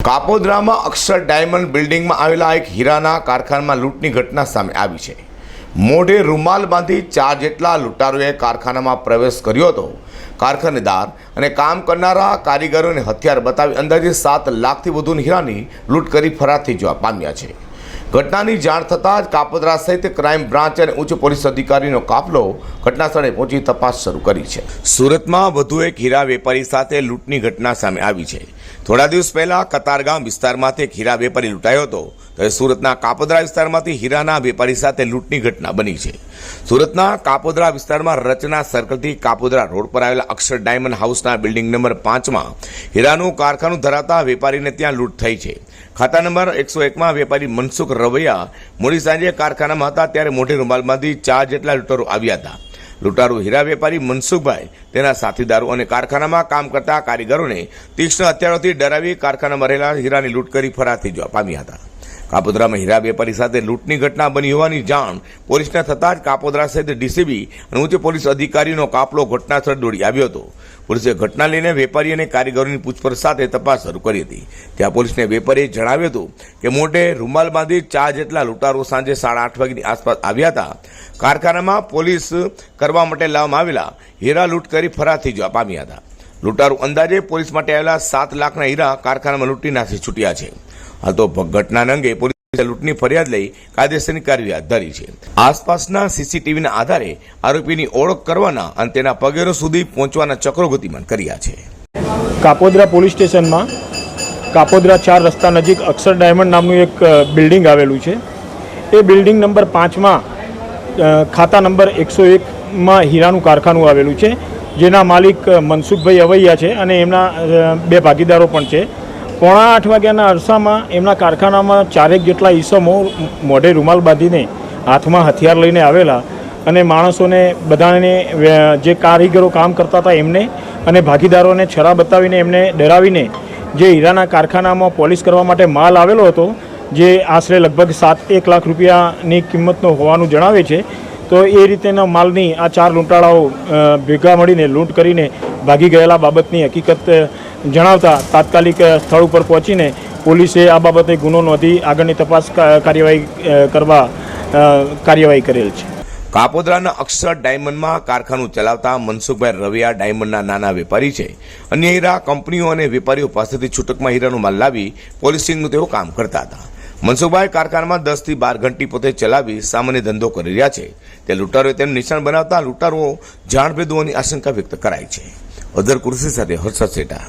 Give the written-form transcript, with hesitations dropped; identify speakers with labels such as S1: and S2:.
S1: કાપોદ્રામાં અક્ષર diamond બિલ્ડિંગમાં આવેલા એક હીરાના કારખાનામાં લૂંટની ઘટના સામે આવી છે। મોઢે રૂમાલ બાંધી 4 જેટલા લૂંટારોએ કારખાનામાં પ્રવેશ કર્યો હતો। કારખાનેદાર અને કામ કરનારા કારીગરોને હથિયાર બતાવી અંદાજે 7 લાખથી વધુની હીરાની લૂંટ કરી ફરાર થઈ જવા પામ્યા છે। ઘટનાની જાણ થતાં જ કાપોદ્રા સહિત ક્રાઇમ બ્રાન્ચ અને ઉચ્ચ પોલીસ અધિકારીનો કાફલો ઘટનાસ્થળે પહોંચી તપાસ શરૂ કરી છે। સુરતમાં વધુ એક હીરા વેપારી સાથે લૂંટની ઘટના સામે આવી છે। થોડા દિવસ પહેલા કતારગામ વિસ્તારમાંથી એક હીરા વેપારી લૂંટાયો હતો, તો સુરતના કાપોદ્રા વિસ્તારમાંથી હીરાના વેપારી સાથે લૂંટની ઘટના બની છે। સુરતના કાપોદ્રા વિસ્તારમાં રચના સર્કલથી કાપોદ્રા રોડ પર આવેલા અક્ષર ડાયમંડ હાઉસના બિલ્ડિંગ નંબર 5માં હીરાનું કારખાનું ધરાવતા વેપારીને ત્યાં લૂંટ થઈ છે। ખાતા નંબર 101માં વેપારી મનસુખ રવૈયા મોડી સાંજે કારખાનામાં હતા ત્યારે મોઢે રૂમાલમાંથી 4 જેટલા લૂંટારો આવ્યા હતા। લૂંટારૂ હીરા વેપારી મનસુખભાઈ તેના સાથીદારો અને કારખાનામાં કામ કરતા કારીગરોને તીક્ષ્ણ હથિયારોથી ડરાવી કારખાનામાં રહેલા હીરાની લૂંટ કરી ફરાર થઈ જવા પામ્યા હતા। કાપોદ્રામાં હીરા વેપારી સાથે લૂંટની ઘટના બની હોવાની જાણ પોલીસને થતાં જ કાપોદ્રા સહિત ડીસીબી અને ઉચ્ચ પોલીસ અધિકારીનો કાફલો ઘટનાસ્થળે દોડી આવ્યો હતો। પોલીસે ઘટના લઈને વેપારી અને કારીગરોની પૂછપરછ સાથે તપાસ શરૂ કરી હતી। ત્યાં પોલીસને વેપારીએ જણાવ્યું હતું કે મોઢે રૂમાલ બાંધી 4 જેટલા લૂંટારો સાંજે 8:30 વાગ્યાની આસપાસ આવ્યા હતા। કારખાનામાં પોલીસ કરવા માટે લાવવામાં આવેલા હીરા લૂંટ કરી ફરાર થઈ જવા પામ્યા હતા। લૂંટારો અંદાજે પોલીસ માટે આવેલા 7 લાખના હીરા કારખાનામાં લૂંટી નાસી છૂટ્યા છે। હાલ તો ઘટના અંગે પોલીસે લૂંટની ફરિયાદ લઈ કાયદેસરની કાર્યવાહી હાથ ધરી છે। આસપાસના સીસીટીવીના આધારે આરોપીની ઓળખ કરવાના અને તેના પગેરો સુધી પહોંચવાના ચક્રો ગતિમાન કર્યા છે।
S2: કાપોદ્રા પોલીસ સ્ટેશનમાં કાપોદ્રા 4 રસ્તા નજીક અક્ષર ડાયમંડ નામનું એક બિલ્ડિંગ આવેલું છે। એ બિલ્ડિંગ નંબર 5માં ખાતા નંબર 101માં હીરાનું કારખાનું આવેલું છે, જેના માલિક મનસુખભાઈ અવૈયા છે અને એમના 2 ભાગીદારો પણ છે। 7:45 વાગ્યાના અરસામાં એમના કારખાનામાં 4 જેટલા ઈસમો મોઢે રૂમાલ બાંધીને હાથમાં હથિયાર લઈને આવેલા અને માણસોને બધાને જે કારીગરો કામ કરતા હતા એમને અને ભાગીદારોને છરા બતાવીને એમને ડરાવીને જે હીરાના કારખાનામાં પોલિશ કરવા માટે માલ આવેલો હતો, જે આશરે લગભગ 1 લાખ રૂપિયાની કિંમતનો હોવાનું જણાવે છે, તો એ રીતેના માલની આ 4 લૂંટાળાઓ ભેગા મળીને લૂંટ કરીને ભાગી ગયેલા બાબતની હકીકત જણાવતા તાત્કાલિક સ્થળ ઉપર પહોંચીને પોલીસે આ બાબતે ગુનો નોંધી આગળની તપાસ કાર્યવાહી કરેલ છે।
S1: કાપોદ્રાના અક્ષર ડાયમંડમાં કારખાનું ચલાવતા મનસુખભાઈ રવૈયા ડાયમંડના નાના વેપારી છે। અન્ય હીરા કંપનીઓ અને વેપારીઓ પાસેથી છૂટકમાં હીરાનો માલ લાવી પોલિશિંગનું તેઓ કામ કરતા હતા। મનસુખભાઈ કારખાનામાં 10 થી 12 ઘંટી પોતે ચલાવી સામાન્ય ધંધો કરી રહ્યા છે। તે લૂંટારોએ તેનું નિશાન બનાવતા લૂંટારો જાણભેદ હોવાની આશંકા વ્યક્ત કરાઈ છે। અધર કુર્સી સાથે હર્ષદ સેઠા।